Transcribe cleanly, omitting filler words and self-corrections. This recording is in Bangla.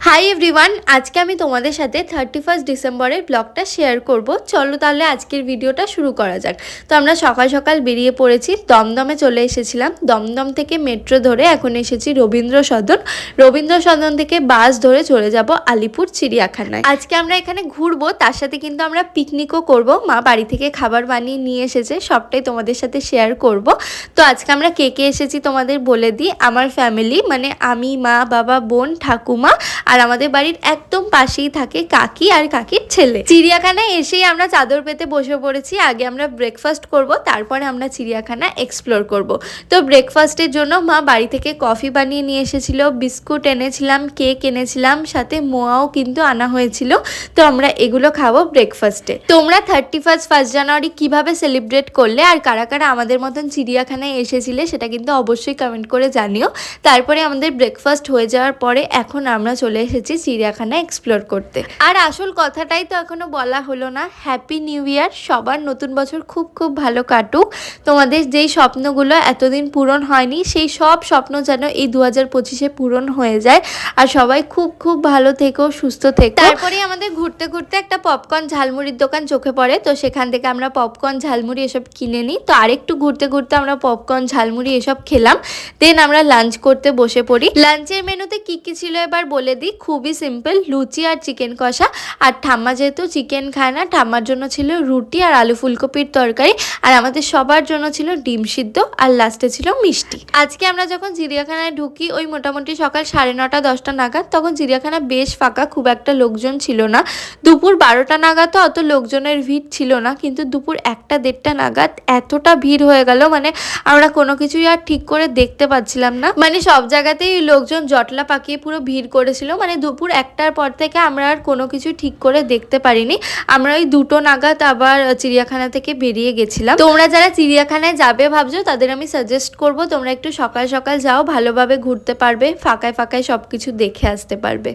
হাই এভরিওয়ান, আজকে আমি তোমাদের সাথে 31 ডিসেম্বরের ব্লগটা শেয়ার করব। চলো তাহলে আজকের ভিডিওটা শুরু করা যাক। তো আমরা সকাল সকাল বেরিয়ে পড়েছি, দমদমে চলে এসেছিলাম। দমদম থেকে মেট্রো ধরে এখন এসেছি রবীন্দ্র সদন। রবীন্দ্র সদন থেকে বাস ধরে চলে যাব আলিপুর চিড়িয়াখানায়। আজকে আমরা এখানে ঘুরবো, তার সাথে কিন্তু আমরা পিকনিকও করব। মা বাড়ি থেকে খাবার বানিয়ে নিয়ে এসেছে, সবটাই তোমাদের সাথে শেয়ার করব। তো আজকে আমরা কে কে এসেছি তোমাদের বলে দিই। আমার ফ্যামিলি মানে আমি, মা, বাবা, বোন, ঠাকুমা আর আমাদের বাড়ির একদম পাশেই থাকে কাকি আর কাকির ছেলে। চিড়িয়াখানায় এসেই আমরা চাদর পেতে বসে পড়েছি। আগে আমরা ব্রেকফাস্ট করব, তারপরে আমরা চিড়িয়াখানা এক্সপ্লোর করব। তো ব্রেকফাস্টের জন্য মা বাড়ি থেকে কফি বানিয়ে নিয়ে এসেছিল, বিস্কুট এনেছিলাম, কেক এনেছিলাম, সাথে মোয়াও কিন্তু আনা হয়েছিল। তো আমরা এগুলো খাবো ব্রেকফাস্টে। তোমরা 31 জানুয়ারি কিভাবে সেলিব্রেট করলে আর কারা কারা আমাদের মতন চিড়িয়াখানায় এসেছিলে সেটা কিন্তু অবশ্যই কমেন্ট করে জানিও। তারপরে আমাদের ব্রেকফাস্ট হয়ে যাওয়ার পরে এখন আমরা চলে এসেছি চিড়িয়াখানা এক্সপ্লোর করতে। আর আসল কথাটাই তো এখনো বলা হলো না, হ্যাপি নিউ ইয়ার। সবার নতুন বছর খুব খুব ভালো কাটুক। তোমাদের যেই স্বপ্নগুলো এতদিন পূরণ হয়নি সেই সব স্বপ্ন যেন এই 2025-এ পূরণ হয়ে যায়। আর সবাই খুব খুব ভালো থেকো, সুস্থ থেকো। তারপরে আমাদের ঘুরতে ঘুরতে একটা পপকর্ন ঝালমুড়ির দোকান চোখে পড়ে, তো সেখান থেকে আমরা পপকর্ন ঝালমুড়ি এসব কিনে নিই। তো আরেকটু ঘুরতে ঘুরতে আমরা পপকর্ন ঝালমুড়ি এসব খেলাম। দেন আমরা লাঞ্চ করতে বসে পড়ি। লাঞ্চের মেনুতে কি কি ছিল এবার বলে দিই। খুবই সিম্পল, লুচি আর চিকেন কষা। আর ঠাম্মা যেহেতু চিকেন খায় না, ঠাম্মার জন্য ছিল রুটি আর আলু ফুলকপির তরকারি। আর আমাদের সবার জন্য ছিল ডিম সিদ্ধ, আর লাস্টে ছিল মিষ্টি। আজকে আমরা যখন চিড়িয়াখানায় ঢুকি ওই মোটামুটি সকাল 9:30-10টা নাগাদ, তখন চিড়িয়াখানা বেশ ফাঁকা, খুব একটা লোকজন ছিল না। দুপুর 12টা নাগাদও অত লোকজনের ভিড় ছিল না, কিন্তু দুপুর 1টা-1:30 নাগাদ এতটা ভিড় হয়ে গেল, মানে আমরা কোনো কিছুই আর ঠিক করে দেখতে পাচ্ছিলাম না। মানে সব জায়গাতেই লোকজন জটলা পাকিয়ে পুরো ভিড় করেছিল। মানে দুপুর 1টার পর থেকে আমরা আর কোনো কিছু ঠিক করে দেখতে পারিনি। আমরা ওই 2টো নাগাদ আবার চিড়িয়াখানা থেকে বেরিয়ে গেছিলাম। তোমরা যারা চিড়িয়াখানায় যাবে ভাবছো তাদের আমি সাজেস্ট করব তোমরা একটু সকাল সকাল যাও, ভালোভাবে ঘুরতে পারবে, ফাঁকায় ফাঁকায় সবকিছু দেখে আসতে পারবে।